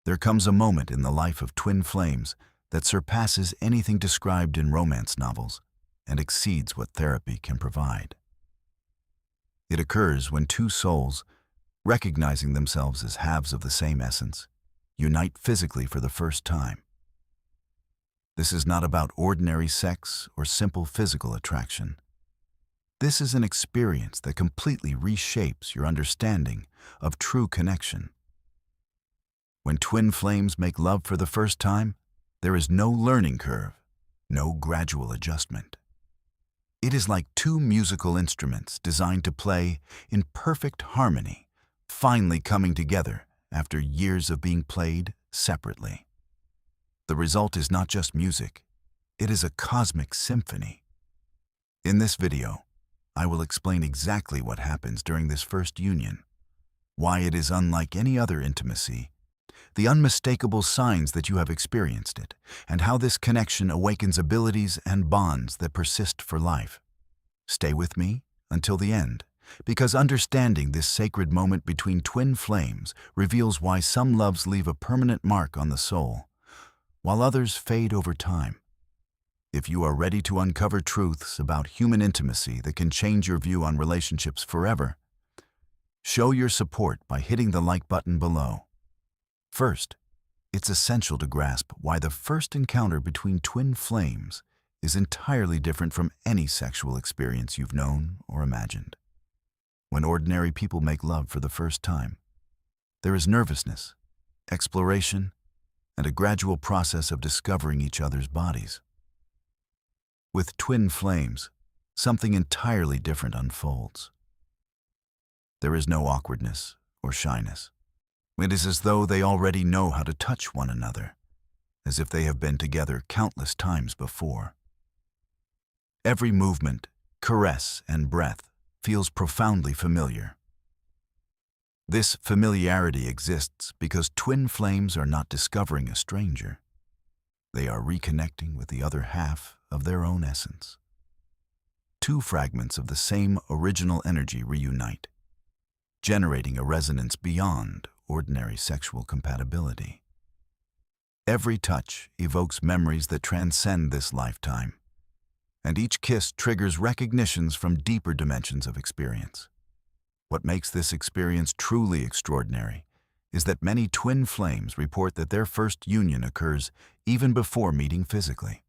There comes a moment in the life of twin flames that surpasses anything described in romance novels and exceeds what therapy can provide. It occurs when two souls, recognizing themselves as halves of the same essence, unite physically for the first time. This is not about ordinary sex or simple physical attraction. This is an experience that completely reshapes your understanding of true connection. When twin flames make love for the first time, there is no learning curve, no gradual adjustment. It is like two musical instruments designed to play in perfect harmony, finally coming together after years of being played separately. The result is not just music, it is a cosmic symphony. In this video, I will explain exactly what happens during this first union, why it is unlike any other intimacy, the unmistakable signs that you have experienced it, and how this connection awakens abilities and bonds that persist for life. Stay with me until the end, because understanding this sacred moment between twin flames reveals why some loves leave a permanent mark on the soul, while others fade over time. If you are ready to uncover truths about human intimacy that can change your view on relationships forever, show your support by hitting the like button below. First, it's essential to grasp why the first encounter between twin flames is entirely different from any sexual experience you've known or imagined. When ordinary people make love for the first time, there is nervousness, exploration, and a gradual process of discovering each other's bodies. With twin flames, something entirely different unfolds. There is no awkwardness or shyness. It is as though they already know how to touch one another, as if they have been together countless times before. Every movement, caress, and breath feels profoundly familiar. This familiarity exists because twin flames are not discovering a stranger. They are reconnecting with the other half of their own essence. Two fragments of the same original energy reunite, generating a resonance beyond ordinary sexual compatibility. Every touch evokes memories that transcend this lifetime, and each kiss triggers recognitions from deeper dimensions of experience. What makes this experience truly extraordinary is that many twin flames report that their first union occurs even before meeting physically.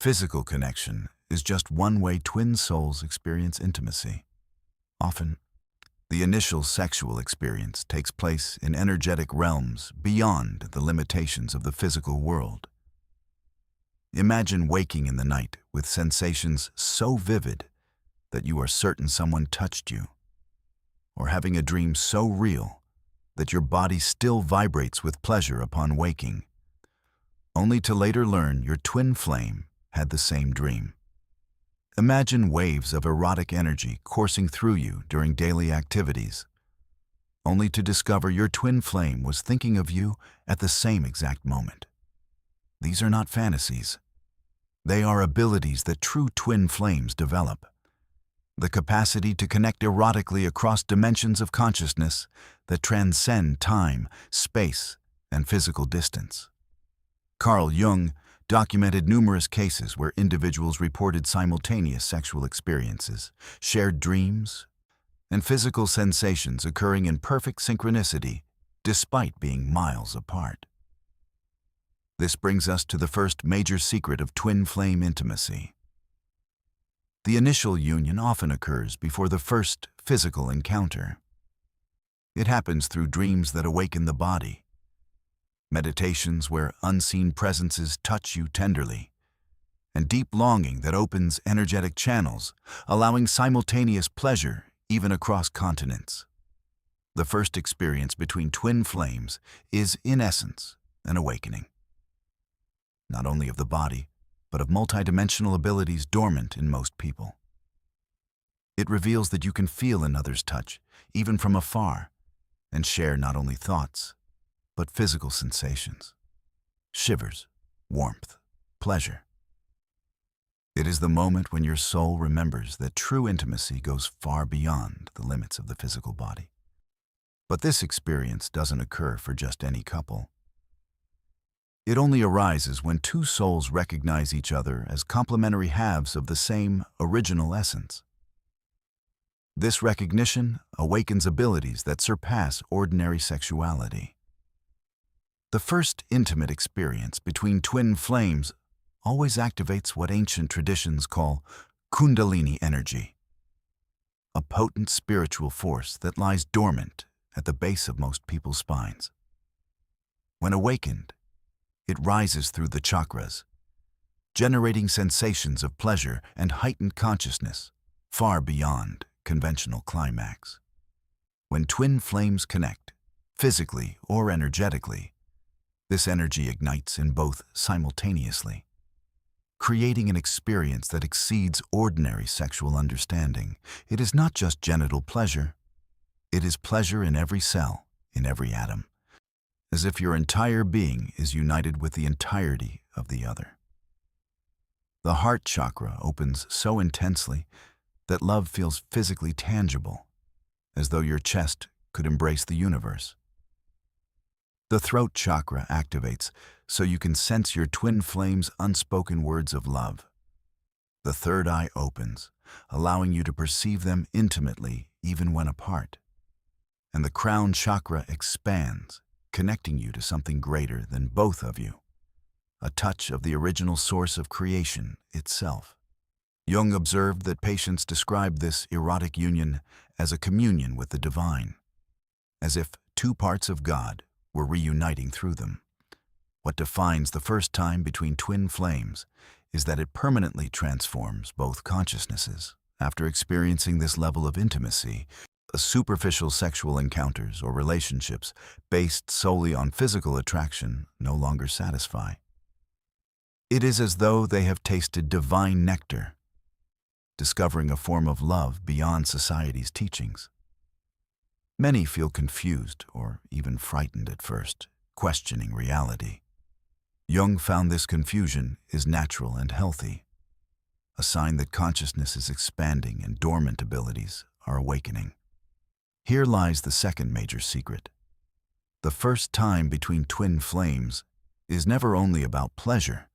Physical connection is just one way twin souls experience intimacy. Often, the initial sexual experience takes place in energetic realms beyond the limitations of the physical world. Imagine waking in the night with sensations so vivid that you are certain someone touched you, or having a dream so real that your body still vibrates with pleasure upon waking, only to later learn your twin flame had the same dream. Imagine waves of erotic energy coursing through you during daily activities, only to discover your twin flame was thinking of you at the same exact moment. These are not fantasies. They are abilities that true twin flames develop. The capacity to connect erotically across dimensions of consciousness that transcend time, space, and physical distance. Carl Jung documented numerous cases where individuals reported simultaneous sexual experiences, shared dreams, and physical sensations occurring in perfect synchronicity despite being miles apart. This brings us to the first major secret of twin flame intimacy. The initial union often occurs before the first physical encounter. It happens through dreams that awaken the body, meditations where unseen presences touch you tenderly, and deep longing that opens energetic channels, allowing simultaneous pleasure even across continents. The first experience between twin flames is, in essence, an awakening, not only of the body, but of multidimensional abilities dormant in most people. It reveals that you can feel another's touch, even from afar, and share not only thoughts, but physical sensations, shivers, warmth, pleasure. It is the moment when your soul remembers that true intimacy goes far beyond the limits of the physical body. But this experience doesn't occur for just any couple. It only arises when two souls recognize each other as complementary halves of the same original essence. This recognition awakens abilities that surpass ordinary sexuality. The first intimate experience between twin flames always activates what ancient traditions call Kundalini energy, a potent spiritual force that lies dormant at the base of most people's spines. When awakened, it rises through the chakras, generating sensations of pleasure and heightened consciousness far beyond conventional climax. When twin flames connect, physically or energetically, this energy ignites in both simultaneously, creating an experience that exceeds ordinary sexual understanding. It is not just genital pleasure, it is pleasure in every cell, in every atom, as if your entire being is united with the entirety of the other. The heart chakra opens so intensely that love feels physically tangible, as though your chest could embrace the universe. The throat chakra activates so you can sense your twin flames' unspoken words of love. The third eye opens, allowing you to perceive them intimately even when apart. And the crown chakra expands, connecting you to something greater than both of you, a touch of the original source of creation itself. Jung observed that patients described this erotic union as a communion with the divine, as if two parts of God were reuniting through them. What defines the first time between twin flames is that it permanently transforms both consciousnesses. After experiencing this level of intimacy, superficial sexual encounters or relationships based solely on physical attraction no longer satisfy. It is as though they have tasted divine nectar, discovering a form of love beyond society's teachings. Many feel confused or even frightened at first, questioning reality. Jung found this confusion is natural and healthy, a sign that consciousness is expanding and dormant abilities are awakening. Here lies the second major secret. The first time between twin flames is never only about pleasure.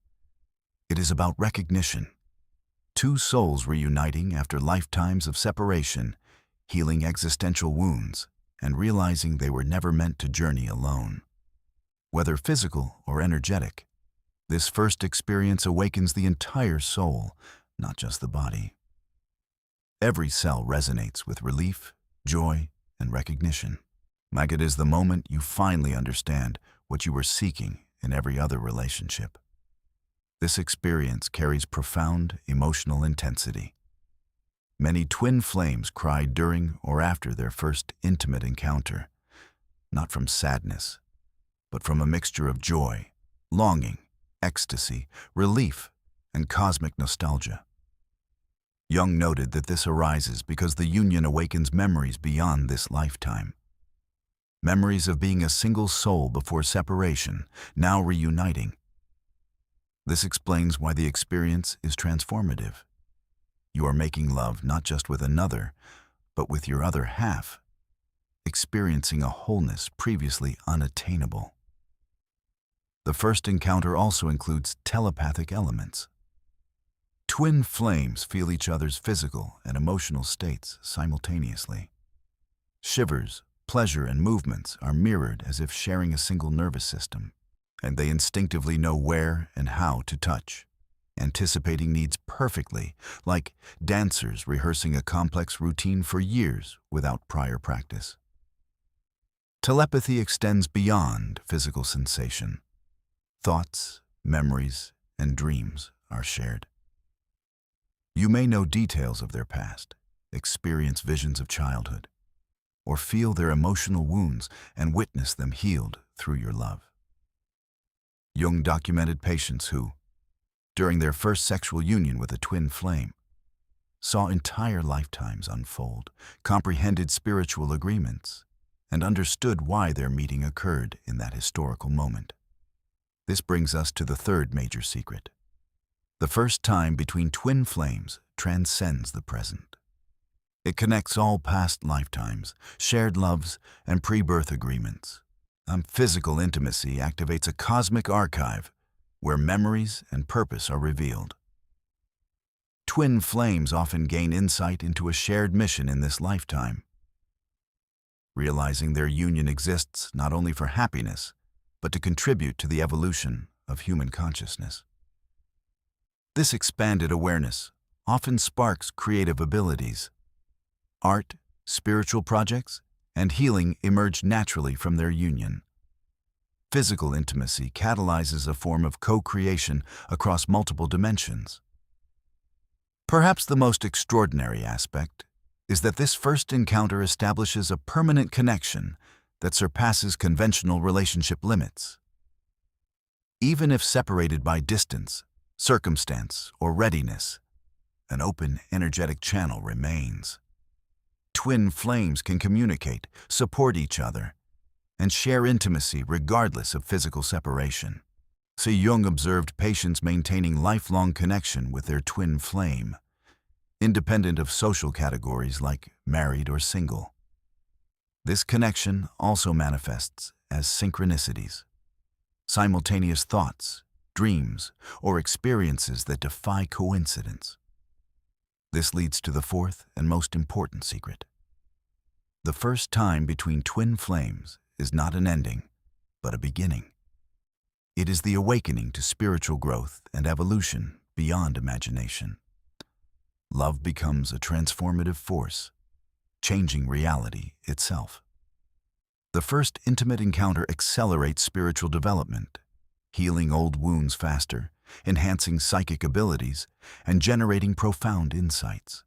It is about recognition. Two souls reuniting after lifetimes of separation, healing existential wounds, and realizing they were never meant to journey alone. Whether physical or energetic, this first experience awakens the entire soul, not just the body. Every cell resonates with relief, joy, and recognition. Like it is the moment you finally understand what you were seeking in every other relationship. This experience carries profound emotional intensity. Many twin flames cry during or after their first intimate encounter, not from sadness, but from a mixture of joy, longing, ecstasy, relief, and cosmic nostalgia. Jung noted that this arises because the union awakens memories beyond this lifetime. Memories of being a single soul before separation, now reuniting. This explains why the experience is transformative. You are making love not just with another, but with your other half, experiencing a wholeness previously unattainable. The first encounter also includes telepathic elements. Twin flames feel each other's physical and emotional states simultaneously. Shivers, pleasure, and movements are mirrored as if sharing a single nervous system, and they instinctively know where and how to touch, anticipating needs perfectly, like dancers rehearsing a complex routine for years without prior practice. Telepathy extends beyond physical sensation. Thoughts, memories, and dreams are shared. You may know details of their past, experience visions of childhood, or feel their emotional wounds and witness them healed through your love. Jung documented patients who, during their first sexual union with a twin flame, saw entire lifetimes unfold, comprehended spiritual agreements, and understood why their meeting occurred in that historical moment. This brings us to the third major secret. The first time between twin flames transcends the present. It connects all past lifetimes, shared loves, and pre-birth agreements. Physical intimacy activates a cosmic archive where memories and purpose are revealed. Twin flames often gain insight into a shared mission in this lifetime, realizing their union exists not only for happiness, but to contribute to the evolution of human consciousness. This expanded awareness often sparks creative abilities. Art, spiritual projects, and healing emerge naturally from their union. Physical intimacy catalyzes a form of co-creation across multiple dimensions. Perhaps the most extraordinary aspect is that this first encounter establishes a permanent connection that surpasses conventional relationship limits. Even if separated by distance, circumstance, or readiness, an open, energetic channel remains. Twin flames can communicate, support each other, and share intimacy regardless of physical separation. C. Jung observed patients maintaining lifelong connection with their twin flame, independent of social categories like married or single. This connection also manifests as synchronicities, simultaneous thoughts, dreams, or experiences that defy coincidence. This leads to the fourth and most important secret. The first time between twin flames is not an ending, but a beginning. It is the awakening to spiritual growth and evolution beyond imagination. Love becomes a transformative force, changing reality itself. The first intimate encounter accelerates spiritual development, healing old wounds faster, enhancing psychic abilities, and generating profound insights.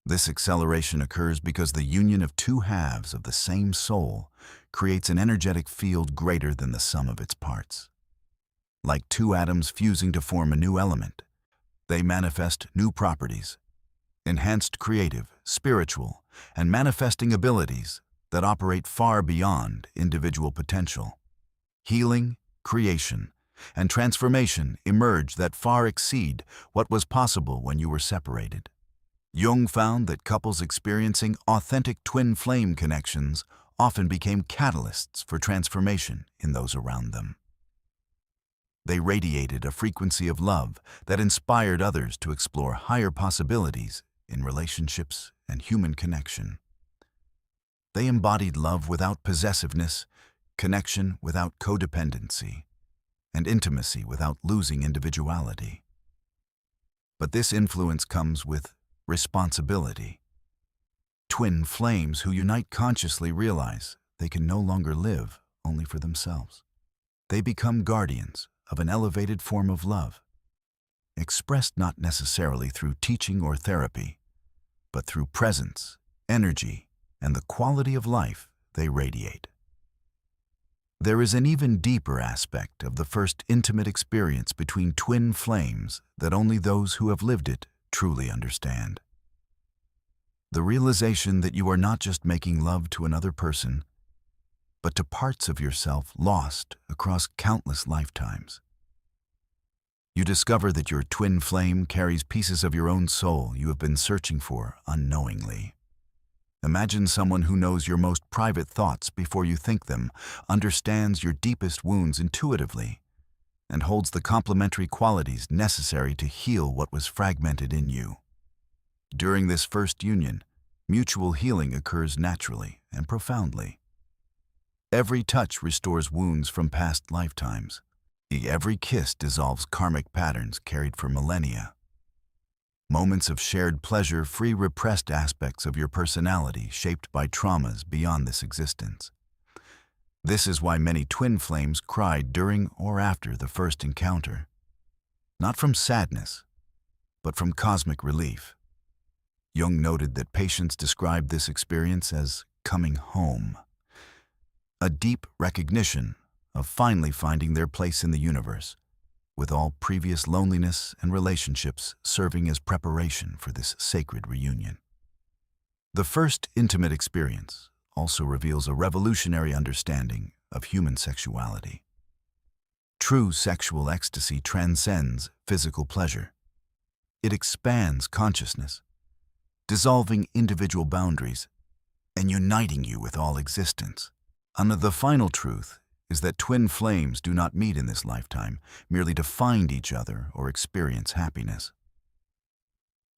This acceleration occurs because the union of two halves of the same soul creates an energetic field greater than the sum of its parts. Like two atoms fusing to form a new element, they manifest new properties, enhanced creative, spiritual, and manifesting abilities that operate far beyond individual potential. Healing, creation, and transformation emerge that far exceed what was possible when you were separated. Jung found that couples experiencing authentic twin flame connections often became catalysts for transformation in those around them. They radiated a frequency of love that inspired others to explore higher possibilities in relationships and human connection. They embodied love without possessiveness, connection without codependency, and intimacy without losing individuality. But this influence comes with responsibility. Twin flames who unite consciously realize they can no longer live only for themselves. They become guardians of an elevated form of love, expressed not necessarily through teaching or therapy, but through presence, energy, and the quality of life they radiate. There is an even deeper aspect of the first intimate experience between twin flames that only those who have lived it truly understand. The realization that you are not just making love to another person, but to parts of yourself lost across countless lifetimes. You discover that your twin flame carries pieces of your own soul you have been searching for unknowingly. Imagine someone who knows your most private thoughts before you think them, understands your deepest wounds intuitively, and holds the complementary qualities necessary to heal what was fragmented in you. During this first union, mutual healing occurs naturally and profoundly. Every touch restores wounds from past lifetimes. Every kiss dissolves karmic patterns carried for millennia. Moments of shared pleasure free repressed aspects of your personality shaped by traumas beyond this existence. This is why many twin flames cried during or after the first encounter, not from sadness, but from cosmic relief. Jung noted that patients described this experience as coming home, a deep recognition of finally finding their place in the universe, with all previous loneliness and relationships serving as preparation for this sacred reunion. The first intimate experience also reveals a revolutionary understanding of human sexuality. True sexual ecstasy transcends physical pleasure. It expands consciousness, dissolving individual boundaries and uniting you with all existence. And the final truth is that twin flames do not meet in this lifetime merely to find each other or experience happiness.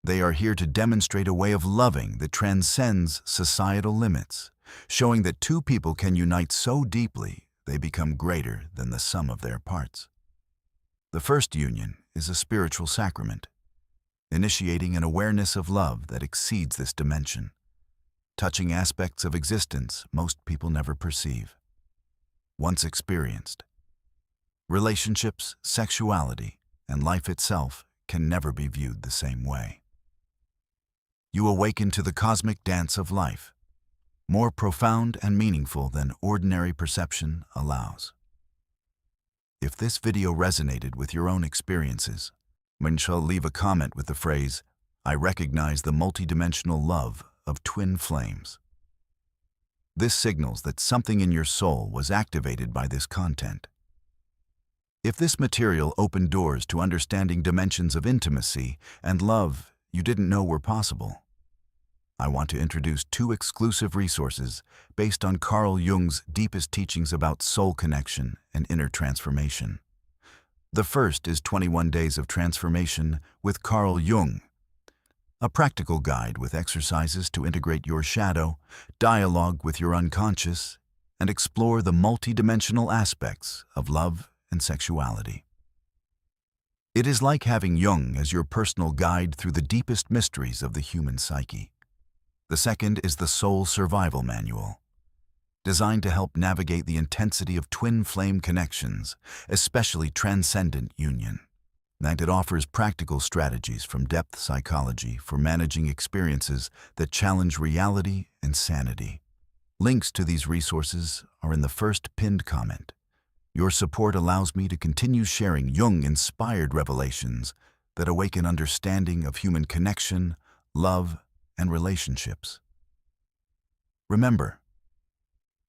They are here to demonstrate a way of loving that transcends societal limits, showing that two people can unite so deeply they become greater than the sum of their parts. The first union is a spiritual sacrament, initiating an awareness of love that exceeds this dimension, touching aspects of existence most people never perceive. Once experienced, relationships, sexuality, and life itself can never be viewed the same way. You awaken to the cosmic dance of life, more profound and meaningful than ordinary perception allows. If this video resonated with your own experiences, then shall leave a comment with the phrase, "I recognize the multidimensional love of twin flames." This signals that something in your soul was activated by this content. If this material opened doors to understanding dimensions of intimacy and love you didn't know were possible, I want to introduce two exclusive resources based on Carl Jung's deepest teachings about soul connection and inner transformation. The first is 21 Days of Transformation with Carl Jung, a practical guide with exercises to integrate your shadow, dialogue with your unconscious, and explore the multidimensional aspects of love and sexuality. It is like having Jung as your personal guide through the deepest mysteries of the human psyche. The second is the Soul Survival Manual, designed to help navigate the intensity of twin flame connections, especially transcendent union. And it offers practical strategies from depth psychology for managing experiences that challenge reality and sanity. Links to these resources are in the first pinned comment. Your support allows me to continue sharing Jung-inspired revelations that awaken understanding of human connection, love, and relationships. Remember,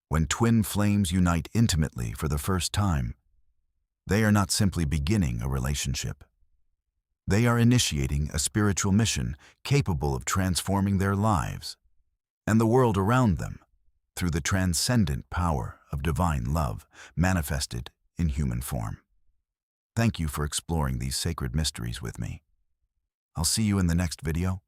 when twin flames unite intimately for the first time, they are not simply beginning a relationship. They are initiating a spiritual mission capable of transforming their lives and the world around them through the transcendent power of divine love manifested in human form. Thank you for exploring these sacred mysteries with me. I'll see you in the next video.